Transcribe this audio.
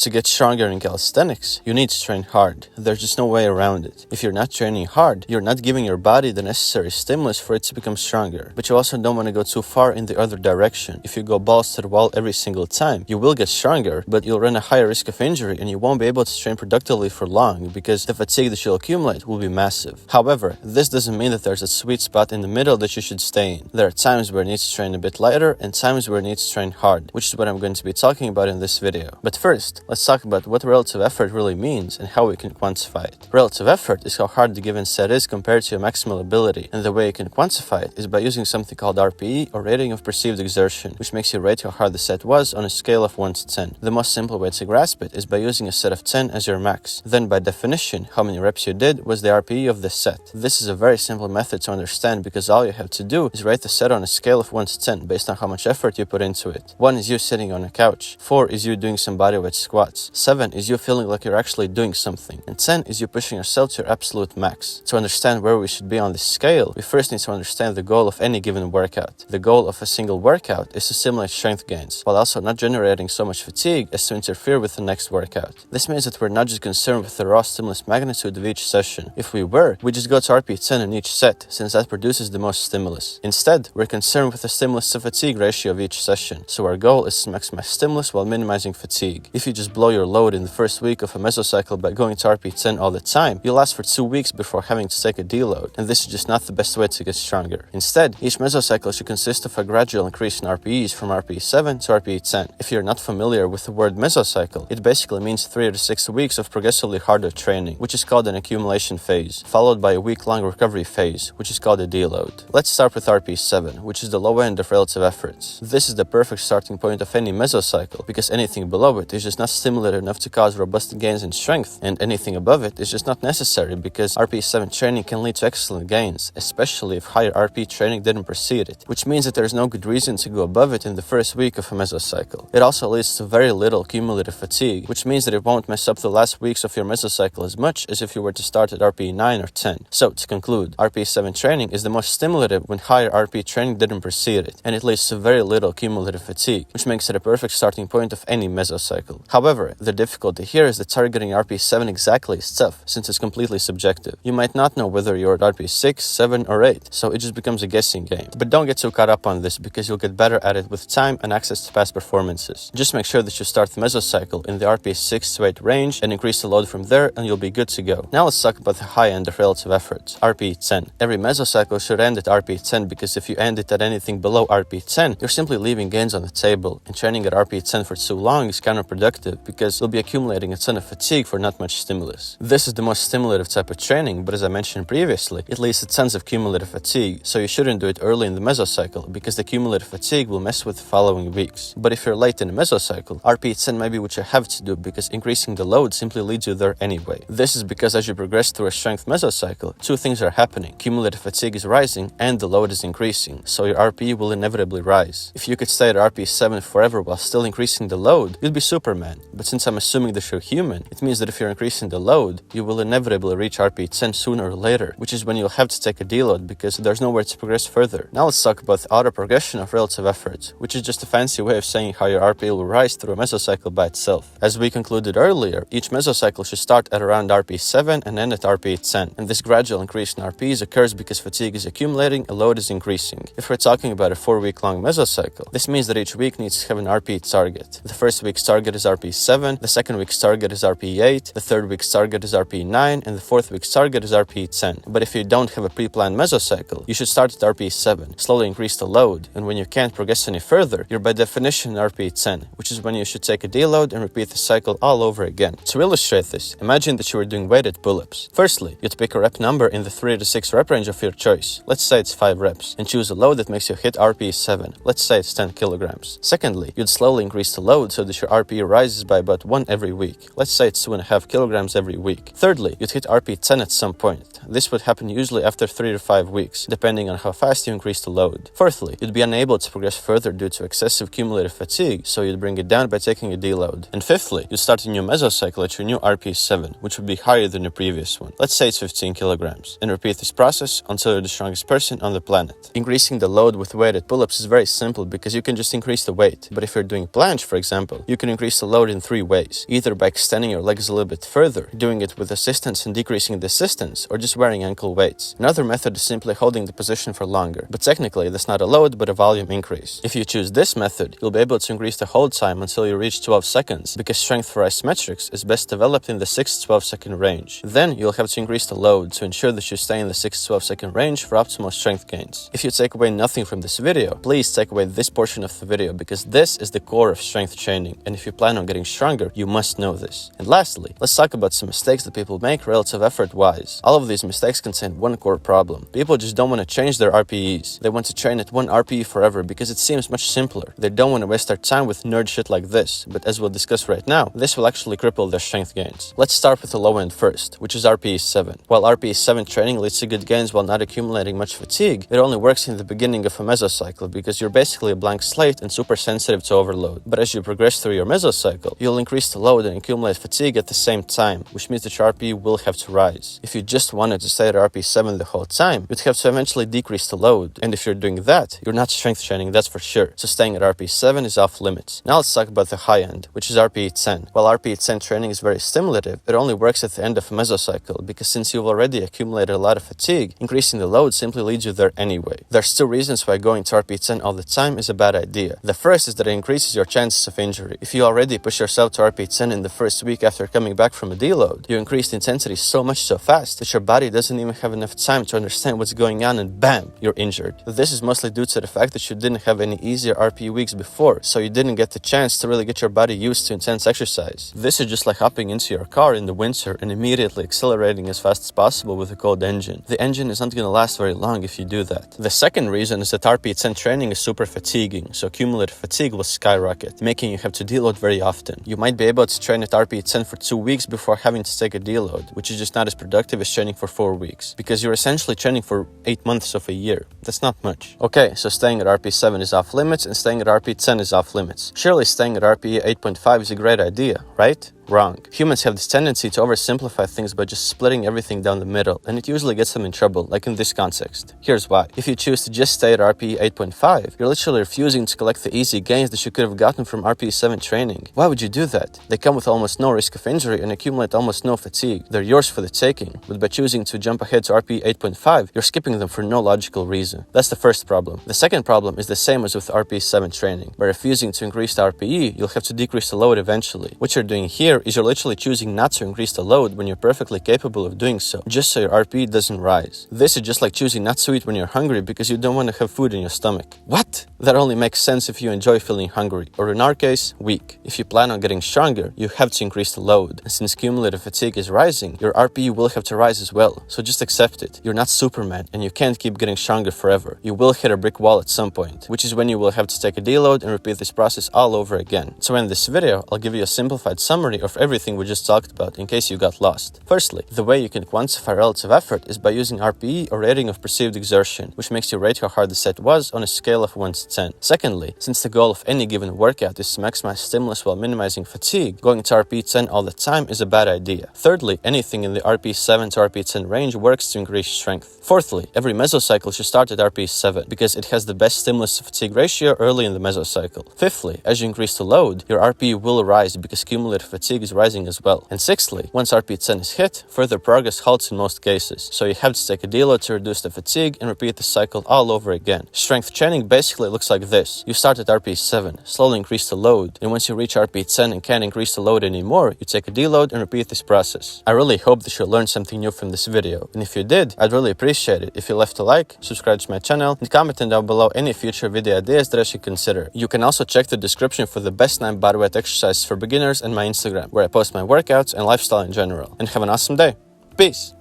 To get stronger in calisthenics, you need to train hard. There's just no way around it. If you're not training hard, you're not giving your body the necessary stimulus for it to become stronger. But you also don't want to go too far in the other direction. If you go balls to the wall every single time, you will get stronger, but you'll run a higher risk of injury and you won't be able to train productively for long because the fatigue that you'll accumulate will be massive. However, this doesn't mean that there's a sweet spot in the middle that you should stay in. There are times where it needs to train a bit lighter and times where it needs to train hard, which is what I'm going to be talking about in this video. But first, let's talk about what relative effort really means and how we can quantify it. Relative effort is how hard the given set is compared to your maximal ability, and the way you can quantify it is by using something called RPE, or rating of perceived exertion, which makes you rate how hard the set was on a scale of 1 to 10. The most simple way to grasp it is by using a set of 10 as your max. Then by definition, how many reps you did was the RPE of this set. This is a very simple method to understand because all you have to do is rate the set on a scale of 1 to 10 based on how much effort you put into it. 1 is you sitting on a couch, 4 is you doing some bodyweight squats, 7 is you feeling like you're actually doing something, and 10 is you pushing yourself to your absolute max. To understand where we should be on this scale, we first need to understand the goal of any given workout. The goal of a single workout is to simulate strength gains, while also not generating so much fatigue as to interfere with the next workout. This means that we're not just concerned with the raw stimulus magnitude of each session. If we were, we just go to RPE 10 in each set, since that produces the most stimulus. Instead, we're concerned with the stimulus to fatigue ratio of each session, so our goal is to maximize stimulus while minimizing fatigue. If you just blow your load in the first week of a mesocycle by going to RPE 10 all the time, you'll last for 2 weeks before having to take a deload, and this is just not the best way to get stronger. Instead, each mesocycle should consist of a gradual increase in RPEs from RPE 7 to RPE 10. If you're not familiar with the word mesocycle, it basically means 3 to 6 weeks of progressively harder training, which is called an accumulation phase, followed by a week-long recovery phase, which is called a deload. Let's start with RPE 7, which is the low end of relative efforts. This is the perfect starting point of any mesocycle, because anything below it is just not stimulated enough to cause robust gains in strength, and anything above it is just not necessary because RPE 7 training can lead to excellent gains, especially if higher RPE training didn't precede it, which means that there's no good reason to go above it in the first week of a mesocycle. It also leads to very little cumulative fatigue, which means that it won't mess up the last weeks of your mesocycle as much as if you were to start at RPE 9 or 10. So, to conclude, RPE 7 training is the most stimulative when higher RPE training didn't precede it, and it leads to very little cumulative fatigue, which makes it a perfect starting point of any mesocycle. However, the difficulty here is that targeting RPE 7 exactly is tough, since it's completely subjective. You might not know whether you're at RPE 6, 7, or 8, so it just becomes a guessing game. But don't get too caught up on this because you'll get better at it with time and access to past performances. Just make sure that you start the mesocycle in the RPE 6 to 8 range and increase the load from there, and you'll be good to go. Now let's talk about the high end of relative effort, RPE 10. Every mesocycle should end at RPE 10 because if you end it at anything below RPE 10, you're simply leaving gains on the table, and training at RPE 10 for too long is counterproductive because you'll be accumulating a ton of fatigue for not much stimulus. This is the most stimulative type of training, but as I mentioned previously, it leads to tons of cumulative fatigue, so you shouldn't do it early in the mesocycle because the cumulative fatigue will mess with the following weeks. But if you're late in the mesocycle, RPE 10 may be what you have to do because increasing the load simply leads you there anyway. This is because as you progress through a strength mesocycle, two things are happening. Cumulative fatigue is rising and the load is increasing, so your RPE will inevitably rise. If you could stay at RPE 7 forever while still increasing the load, you'd be Superman. But since I'm assuming that you're human, it means that if you're increasing the load, you will inevitably reach RPE 10 sooner or later, which is when you'll have to take a deload because there's nowhere to progress further. Now let's talk about the auto progression of relative effort, which is just a fancy way of saying how your RPE will rise through a mesocycle by itself. As we concluded earlier, each mesocycle should start at around RPE 7 and end at RPE 10, and this gradual increase in RPEs occurs because fatigue is accumulating and load is increasing. If we're talking about a 4-week long mesocycle, this means that each week needs to have an RPE target. The first week's target is RPE 7, the second week's target is RPE 8, the third week's target is RPE 9, and the fourth week's target is RPE 10. But if you don't have a pre-planned mesocycle, you should start at RPE 7, slowly increase the load, and when you can't progress any further, you're by definition in RPE 10, which is when you should take a deload and repeat the cycle all over again. To illustrate this, imagine that you were doing weighted pull-ups. Firstly, you'd pick a rep number in the 3 to 6 rep range of your choice, let's say it's 5 reps, and choose a load that makes you hit RPE 7, let's say it's 10 kilograms. Secondly, you'd slowly increase the load so that your RPE rises by about 1 every week, let's say it's 2.5 kilograms every week. Thirdly, you'd hit RPE 10 at some point. This would happen usually after 3 to 5 weeks, depending on how fast you increase the load. Fourthly, you'd be unable to progress further due to excessive cumulative fatigue, so you'd bring it down by taking a deload. And fifthly, you'd start a new mesocycle at your new RPE 7, which would be higher than your previous one. Let's say it's 15 kilograms, and repeat this process until you're the strongest person on the planet. Increasing the load with weighted pull-ups is very simple because you can just increase the weight, but if you're doing planche, for example, you can increase the load load in 3 ways, either by extending your legs a little bit further, doing it with assistance and decreasing the distance, or just wearing ankle weights. Another method is simply holding the position for longer, but technically that's not a load but a volume increase. If you choose this method, you'll be able to increase the hold time until you reach 12 seconds, because strength for isometrics is best developed in the 6 to 12 second range. Then you'll have to increase the load to ensure that you stay in the 6 to 12 second range for optimal strength gains. If you take away nothing from this video, please take away this portion of the video, because this is the core of strength training, and if you plan on getting stronger, you must know this. And lastly, let's talk about some mistakes that people make relative effort wise. All of these mistakes contain one core problem. People just don't want to change their RPEs. They want to train at one RPE forever because it seems much simpler. They don't want to waste their time with nerd shit like this, but as we'll discuss right now, this will actually cripple their strength gains. Let's start with the low end first, which is RPE 7. While RPE 7 training leads to good gains while not accumulating much fatigue, it only works in the beginning of a mesocycle because you're basically a blank slate and super sensitive to overload. But as you progress through your mesocycle, you'll increase the load and accumulate fatigue at the same time, which means that your RPE will have to rise. If you just wanted to stay at RPE 7 the whole time, you'd have to eventually decrease the load, and if you're doing that, you're not strength training, that's for sure. So staying at RPE 7 is off limits. Now let's talk about the high end, which is RPE 10. While RPE 10 training is very stimulative, it only works at the end of a mesocycle, because since you've already accumulated a lot of fatigue, increasing the load simply leads you there anyway. There's 2 reasons why going to RPE 10 all the time is a bad idea. The first is that it increases your chances of injury. If you already push yourself to RPE 10 in the first week after coming back from a deload, you increase the intensity so much so fast that your body doesn't even have enough time to understand what's going on, and bam, you're injured. This is mostly due to the fact that you didn't have any easier RPE weeks before, so you didn't get the chance to really get your body used to intense exercise. This is just like hopping into your car in the winter and immediately accelerating as fast as possible with a cold engine. The engine is not going to last very long if you do that. The second reason is that RPE 10 training is super fatiguing, so cumulative fatigue will skyrocket, making you have to deload very often. You might be able to train at RPE 10 for 2 weeks before having to take a deload, which is just not as productive as training for 4 weeks, because you're essentially training for 8 months of a year. That's not much. Okay, so staying at RPE 7 is off limits and staying at RPE 10 is off limits. Surely staying at RPE 8.5 is a great idea, right? Wrong. Humans have this tendency to oversimplify things by just splitting everything down the middle, and it usually gets them in trouble, like in this context. Here's why. If you choose to just stay at RPE 8.5, you're literally refusing to collect the easy gains that you could have gotten from RPE 7 training. Why would you do that? They come with almost no risk of injury and accumulate almost no fatigue. They're yours for the taking, but by choosing to jump ahead to RPE 8.5, you're skipping them for no logical reason. That's the first problem. The second problem is the same as with RPE 7 training. By refusing to increase the RPE, you'll have to decrease the load eventually. What you're doing here is you're literally choosing not to increase the load when you're perfectly capable of doing so, just so your RPE doesn't rise. This is just like choosing not to eat when you're hungry because you don't want to have food in your stomach. What? That only makes sense if you enjoy feeling hungry, or in our case, weak. If you plan on getting stronger, you have to increase the load, and since cumulative fatigue is rising, your RPE will have to rise as well, so just accept it. You're not Superman, and you can't keep getting stronger forever. You will hit a brick wall at some point, which is when you will have to take a deload and repeat this process all over again. So in this video, I'll give you a simplified summary of everything we just talked about in case you got lost. Firstly, the way you can quantify relative effort is by using RPE, or rating of perceived exertion, which makes you rate how hard the set was on a scale of 1 to 10. Secondly, since the goal of any given workout is to maximize stimulus while minimizing fatigue, going to RPE 10 all the time is a bad idea. Thirdly, anything in the RPE 7 to RPE 10 range works to increase strength. Fourthly, every mesocycle should start at RPE 7 because it has the best stimulus to fatigue ratio early in the mesocycle. Fifthly, as you increase the load, your RPE will rise because cumulative fatigue is rising as well. And sixthly, once RPE 10 is hit, further progress halts in most cases, so you have to take a deload to reduce the fatigue and repeat the cycle all over again. Strength training basically looks like this. You start at RPE 7, slowly increase the load, and once you reach RPE 10 and can't increase the load anymore, you take a deload and repeat this process. I really hope that you learned something new from this video, and if you did, I'd really appreciate it if you left a like, subscribe to my channel, and comment down below any future video ideas that I should consider. You can also check the description for the best 9 bodyweight exercises for beginners and my Instagram, where I post my workouts and lifestyle in general. And have an awesome day. Peace!